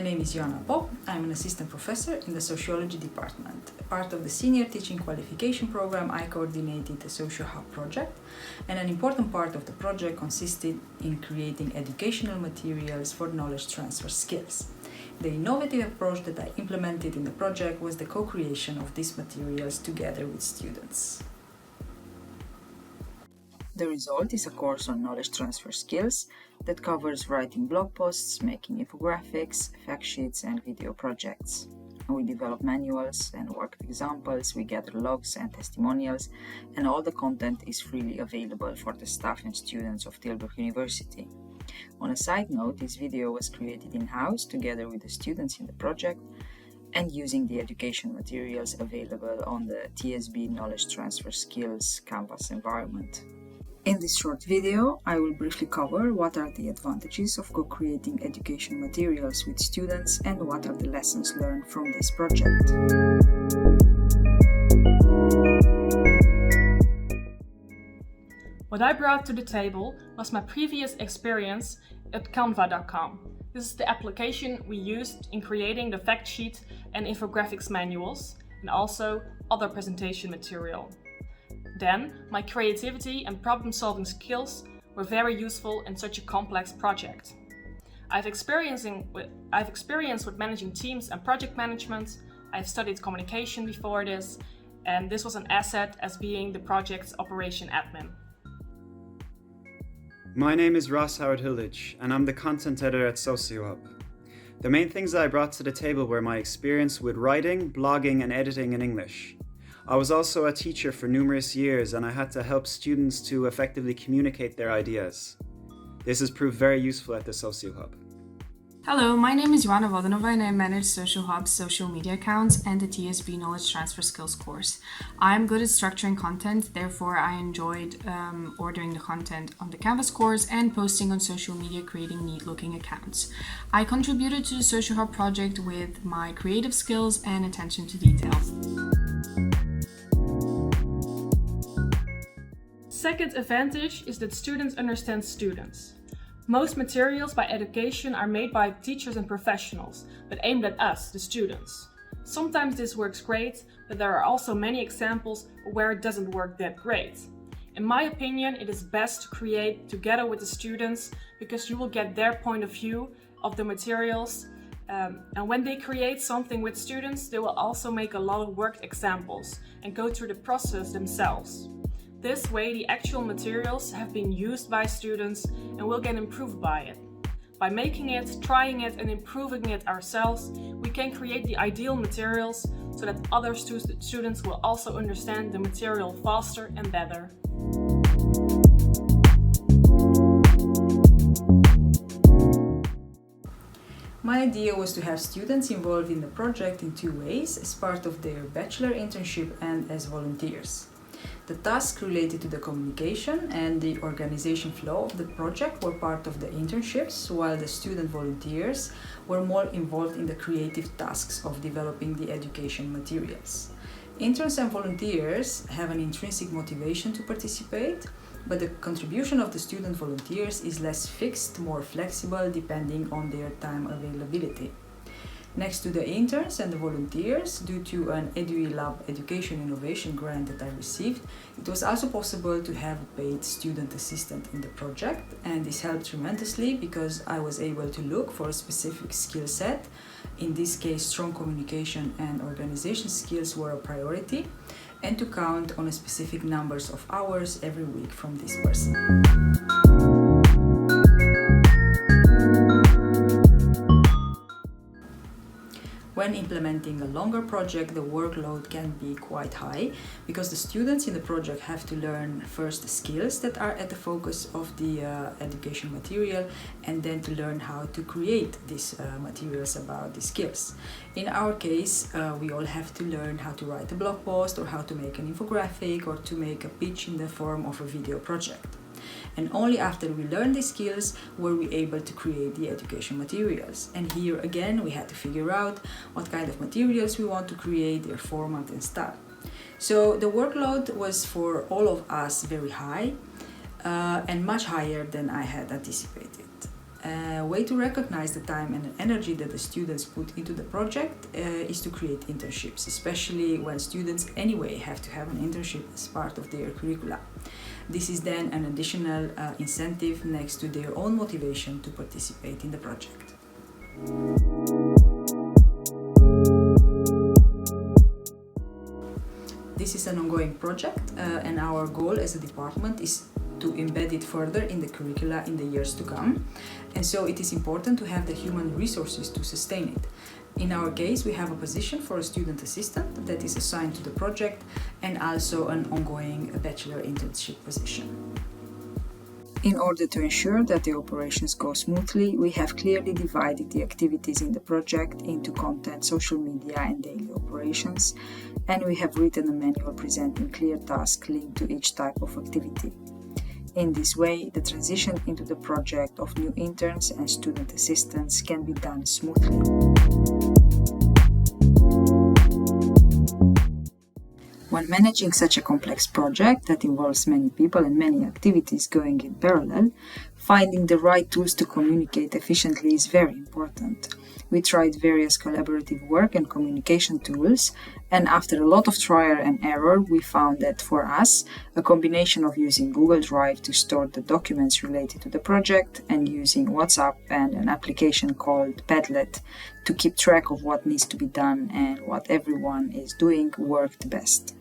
name is Joanna Pop. I'm an assistant professor in the sociology department. Part of the senior teaching qualification program, I coordinated the Socio-Hub project, and an important part of the project consisted in creating educational materials for knowledge transfer skills. The innovative approach that I implemented in the project was the co-creation of these materials together with students. The result is a course on knowledge transfer skills that covers writing blog posts, making infographics, fact sheets, and video projects. We develop manuals and work with examples, we gather logs and testimonials, and all the content is freely available for the staff and students of Tilburg University. On a side note, this video was created in-house together with the students in the project and using the education materials available on the TSB Knowledge Transfer Skills Canvas environment. In this short video, I will briefly cover what are the advantages of co-creating education materials with students and what are the lessons learned from this project. What I brought to the table was my previous experience at Canva.com. This is the application we used in creating the fact sheet and infographics manuals and also other presentation material. Then, my creativity and problem-solving skills were very useful in such a complex project. I've experience with managing teams and project management. I've studied communication before this, and this was an asset as being the project's operation admin. My name is Ross Howard Hilditch, and I'm the content editor at Socio-Hub. The main things that I brought to the table were my experience with writing, blogging, and editing in English. I was also a teacher for numerous years, and I had to help students to effectively communicate their ideas. This has proved very useful at the Socio-Hub. Hello, my name is Joanna Vodanova and I manage Socio-Hub's social media accounts and the TSB Knowledge Transfer Skills course. I'm good at structuring content, therefore I enjoyed ordering the content on the Canvas course and posting on social media, creating neat-looking accounts. I contributed to the Socio-Hub project with my creative skills and attention to detail. Second advantage is that students understand students. Most materials by education are made by teachers and professionals, but aimed at us, the students. Sometimes this works great, but there are also many examples where it doesn't work that great. In my opinion, it is best to create together with the students because you will get their point of view of the materials. And when they create something with students, they will also make a lot of worked examples and go through the process themselves. This way, the actual materials have been used by students and will get improved by it. By making it, trying it, and improving it ourselves, we can create the ideal materials so that other students will also understand the material faster and better. My idea was to have students involved in the project in two ways, as part of their bachelor internship and as volunteers. The tasks related to the communication and the organization flow of the project were part of the internships, while the student volunteers were more involved in the creative tasks of developing the education materials. Interns and volunteers have an intrinsic motivation to participate, but the contribution of the student volunteers is less fixed, more flexible, depending on their time availability. Next to the interns and the volunteers, due to an EduLab Education Innovation Grant that I received, it was also possible to have a paid student assistant in the project, and this helped tremendously because I was able to look for a specific skill set. In this case, strong communication and organization skills were a priority, and to count on a specific numbers of hours every week from this person. When implementing a longer project, the workload can be quite high because the students in the project have to learn first the skills that are at the focus of the education material, and then to learn how to create these materials about the skills. In our case, we all have to learn how to write a blog post or how to make an infographic or to make a pitch in the form of a video project. And only after we learned these skills were we able to create the education materials. And here again we had to figure out what kind of materials we want to create, their format and style. So the workload was for all of us very high and much higher than I had anticipated. A way to recognize the time and energy that the students put into the project is to create internships, especially when students anyway have to have an internship as part of their curricula. This is then an additional incentive next to their own motivation to participate in the project. This is an ongoing project and our goal as a department is to embed it further in the curricula in the years to come, and so it is important to have the human resources to sustain it. In our case, we have a position for a student assistant that is assigned to the project and also an ongoing bachelor internship position. In order to ensure that the operations go smoothly, we have clearly divided the activities in the project into content, social media and daily operations, and we have written a manual presenting clear tasks linked to each type of activity. In this way, the transition into the project of new interns and student assistants can be done smoothly. When managing such a complex project that involves many people and many activities going in parallel, finding the right tools to communicate efficiently is very important. We tried various collaborative work and communication tools, and after a lot of trial and error, we found that for us, a combination of using Google Drive to store the documents related to the project and using WhatsApp and an application called Padlet to keep track of what needs to be done and what everyone is doing worked best.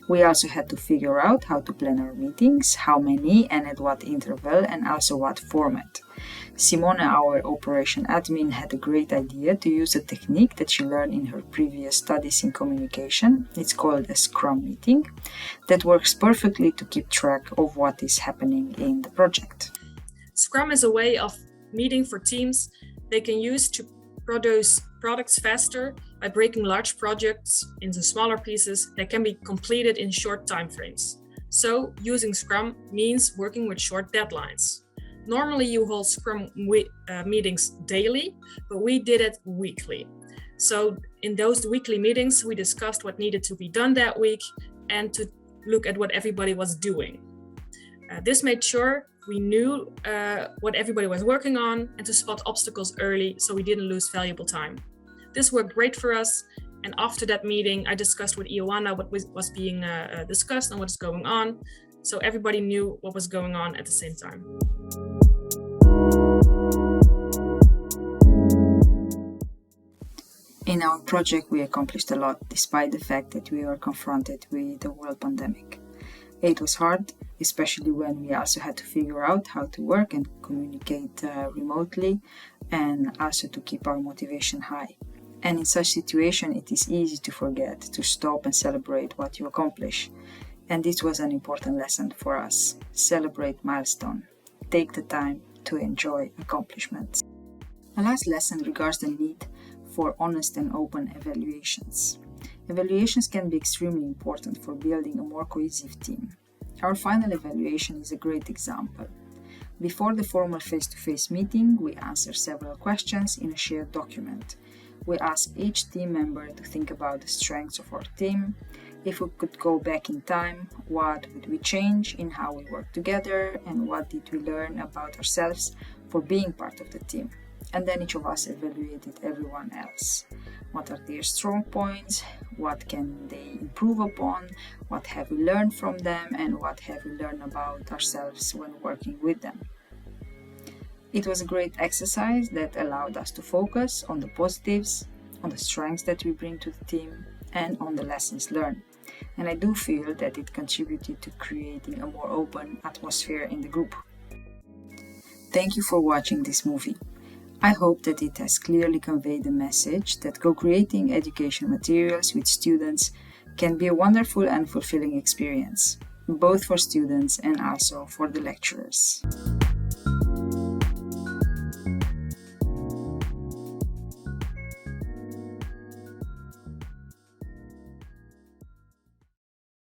We also had to figure out how to plan our meetings, how many and at what interval, and also what format. Simona, our operation admin, had a great idea to use a technique that she learned in her previous studies in communication. It's called a Scrum meeting that works perfectly to keep track of what is happening in the project. Scrum is a way of meeting for teams they can use to produce products faster by breaking large projects into smaller pieces that can be completed in short time frames. So, using Scrum means working with short deadlines. Normally, you hold Scrum meetings daily, but we did it weekly. So, in those weekly meetings, we discussed what needed to be done that week and to look at what everybody was doing. This made sure we knew what everybody was working on and to spot obstacles early so we didn't lose valuable time. This worked great for us, and after that meeting, I discussed with Ioana what was being discussed and what is going on, so everybody knew what was going on at the same time. In our project, we accomplished a lot, despite the fact that we were confronted with the world pandemic. It was hard, especially when we also had to figure out how to work and communicate remotely, and also to keep our motivation high. And in such situation, it is easy to forget to stop and celebrate what you accomplish. And this was an important lesson for us. Celebrate milestone. Take the time to enjoy accomplishments. A last lesson regards the need for honest and open evaluations. Evaluations can be extremely important for building a more cohesive team. Our final evaluation is a great example. Before the formal face-to-face meeting, we answer several questions in a shared document. We ask each team member to think about the strengths of our team. If we could go back in time, what would we change in how we work together, and what did we learn about ourselves for being part of the team? And then each of us evaluated everyone else. What are their strong points? What can they improve upon? What have we learned from them? And what have we learned about ourselves when working with them? It was a great exercise that allowed us to focus on the positives, on the strengths that we bring to the team, and on the lessons learned. And I do feel that it contributed to creating a more open atmosphere in the group. Thank you for watching this movie. I hope that it has clearly conveyed the message that co-creating education materials with students can be a wonderful and fulfilling experience, both for students and also for the lecturers.